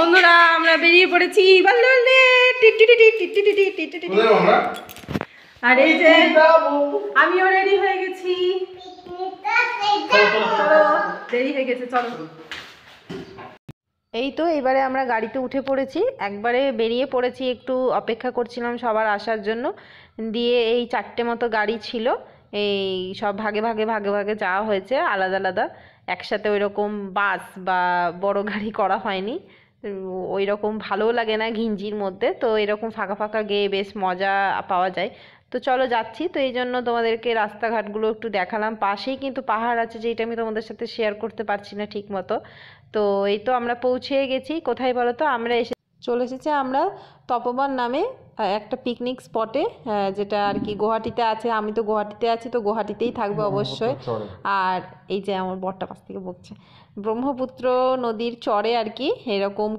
বন্ধুরা আমরা বেরিয়ে পড়েছি আর এই যে আমিও রেডি হয়ে গেছি। চলো দেরি হয়ে গেছে, চলো। এই তো এবারে আমরা গাড়িতে উঠে পড়েছি, একবারে বেরিয়ে পড়েছি। একটু অপেক্ষা করছিলাম সবার আসার জন্য, দিয়ে এই 4টে মতো গাড়ি ছিল, এই সব ভাগে ভাগে ভাগে ভাগে যাওয়া হয়েছে, আলাদা আলাদা। একসাথে ওই রকম বাস বা বড় গাড়ি করা হয়নি, ওই রকম ভালোও লাগে না ঘিঞ্জির মধ্যে, তো এরকম ফাঁকা ফাঁকা গিয়ে বেশ মজা পাওয়া যায়। তো চলো যাচ্ছি, তো এই জন্য তোমাদেরকে রাস্তাঘাটগুলো একটু দেখালাম। পাশেই কিন্তু পাহাড় আছে, যেটা আমি তোমাদের সাথে শেয়ার করতে পারছি না ঠিক মতো। তো এই তো আমরা পৌঁছে গেছি। কোথায় বলো তো? আমরা চলে এসেছি আমরা তপবন নামে একটা পিকনিক স্পটে, যেটা আর কি গুয়াহাটিতে আছে। আমি তো গুয়াহাটিতে আছি, তো গুয়াহাটিতেই থাকবো অবশ্যই। আর এই যে আমার বরটা পাশ থেকে বকছে, ব্রহ্মপুত্র নদীর চরে আর কি এরকম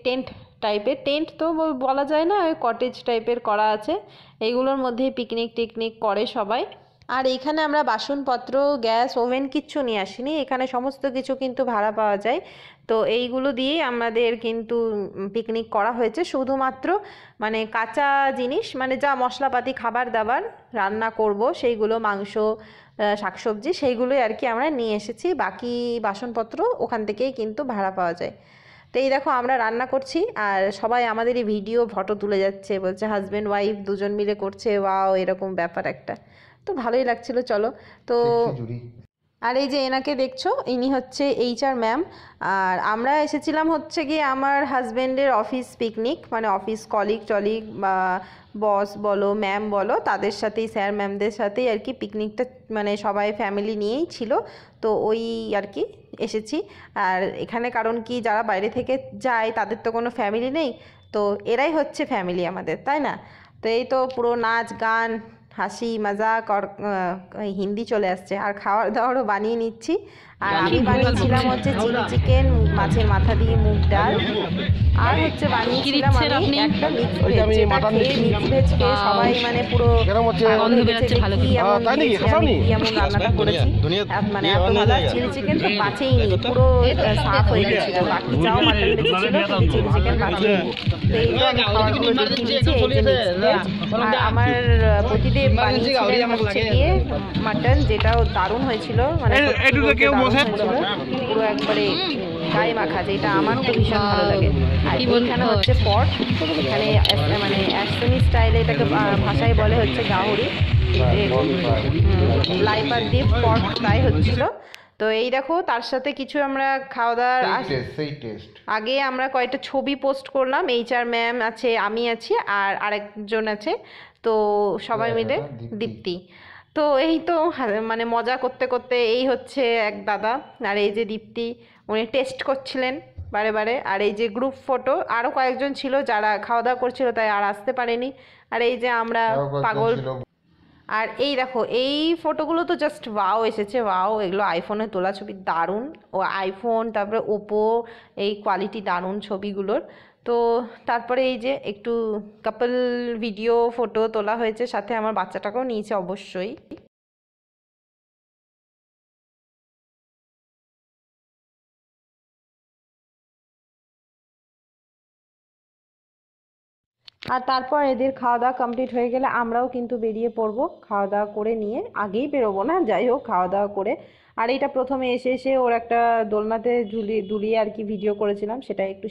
টেন্ট টাইপের, টেন্ট তো বলা যায় না, ওই কটেজ টাইপের করা আছে। এইগুলোর মধ্যেই পিকনিক টিকনিক করে সবাই। আর এইখানে আমরা বাসনপত্র, গ্যাস, ওভেন কিচ্ছু নিয়ে আসিনি, এখানে সমস্ত কিছু কিন্তু ভাড়া পাওয়া যায়। তো এইগুলো দিয়েই আমাদের কিন্তু পিকনিক করা হয়েছে। শুধুমাত্র মানে কাঁচা জিনিস, মানে যা মশলাপাতি খাবার দাবার রান্না করব সেইগুলো, মাংস, শাকসবজি, সেইগুলোই আর কি আমরা নিয়ে এসেছি। বাকি বাসনপত্র ওখান থেকেই কিন্তু ভাড়া পাওয়া যায়। তো এই দেখো আমরা রান্না করছি, আর সবাই আমাদেরই ভিডিও ফটো তুলে যাচ্ছে, বলছে হাজব্যান্ড ওয়াইফ দুজন মিলে করছে, ওয়াও এরকম ব্যাপার একটা। তো ভালোই লাগছিল। চলো তো, আর এই যে এনাকে দেখছো, ইনি হচ্ছে HR ম্যাম। আর আমরা এসেছিলাম হচ্ছে গিয়ে আমার হাজব্যান্ডের অফিস পিকনিক, মানে অফিস কলিগ বা বস বলো, ম্যাম বলো, তাদের সাথেই, স্যার ম্যামদের সাথেই আর কি পিকনিকটা, মানে সবাই ফ্যামিলি নিয়েই ছিল। তো ওই আর কি এসেছি। আর এখানে কারণ কি, যারা বাইরে থেকে যায় তাদের তো কোনো ফ্যামিলি নেই, তো এরাই হচ্ছে ফ্যামিলি আমাদের, তাই না? তো এই তো পুরো নাচ গান হাসি মজাক, আর হিন্দি চলে আসছে, আর খাওয়ার দাওয়ারও বানিয়ে নিচ্ছি। আর আমি বানিয়েছিলাম হচ্ছে চিলি চিকেন, মাছের মাথা দিয়ে মুগ ডাল, আর হচ্ছে বানিয়েছিলাম আমি একটা মিক্স ভেজ, যেটা খেয়ে মিক্স ভেজ খেয়ে সবাই মানে পুরো পাগল হয়ে গেছে, কি এমন রান্নাটা করেছি। মানে এত ভালো, চিলি চিকেন তো বাঁচেই নি, পুরো সাফ হয়ে গেছিল। বাকি যাও মাটন বেঁচেছিল, কিন্তু চিলি চিকেন বাঁচেই নি। তো এই তো আমি খাবারগুলো দেখিয়ে দিচ্ছি। এই যে মিক্স ভেজ, আর আমার প্রতিদেব বানিয়েছিলেন হচ্ছে গিয়ে মাটন, যেটাও দারুণ হয়েছিল, মানে পুরো একবারে গায়ে মাখা, যেটা আমার তো ভীষণ ভালো লাগে। আর এইখানে হচ্ছে পট, এখানে মানে অ্যাস্টনি স্টাইলে এটাকে ভাষায় বলে হচ্ছে গাহরি, লাইপার দিয়ে পট ফ্রাই হচ্ছিল। তো এই দেখো, তার সাথে কিছু আমরা খাওয়া দাওয়ার আগে আমরা কয়েকটা ছবি পোস্ট করলাম। HR ম্যাম আছে, আমি আছি, আর আরেকজন আছে, তো সবাই মিলে দীপ্তি। তো এই তো মানে মজা করতে করতে, এই হচ্ছে এক দাদা, আর এই যে দীপ্তি, উনি টেস্ট করছিলেন বারে বারে। আর এই যে গ্রুপ ফটো, আরও কয়েকজন ছিল যারা খাওয়া দাওয়া করছিল, তাই আর আসতে পারেনি। আর এই যে আমরা পাগল। আর এই দেখো, এই ফটোগুলো তো জাস্ট ওয়াও এসেছে, ওয়াও, এগুলো আইফোনে তোলা ছবি, দারুণ। ও আইফোন, তারপরে ওপো, এই কোয়ালিটি দারুণ ছবিগুলোর। তো তারপরে এই যে একটু কাপল ভিডিও ফটো তোলা হয়েছে, সাথে আমার বাচ্চাটাকেও নিয়েছে অবশ্যই। আর তারপর এদের খাওয়া দাওয়া কমপ্লিট হয়ে গেলে আমরাও কিন্তু বেরিয়ে পড়বো, খাওয়া দাওয়া করে নিয়ে। আগেই বেরোবো না, যাই হোক খাওয়া দাওয়া করে। আর এটা প্রথমে এসে ওর একটা দোলনাতে দুলিয়ে আর কি ভিডিও করেছিলাম, সেটা একটু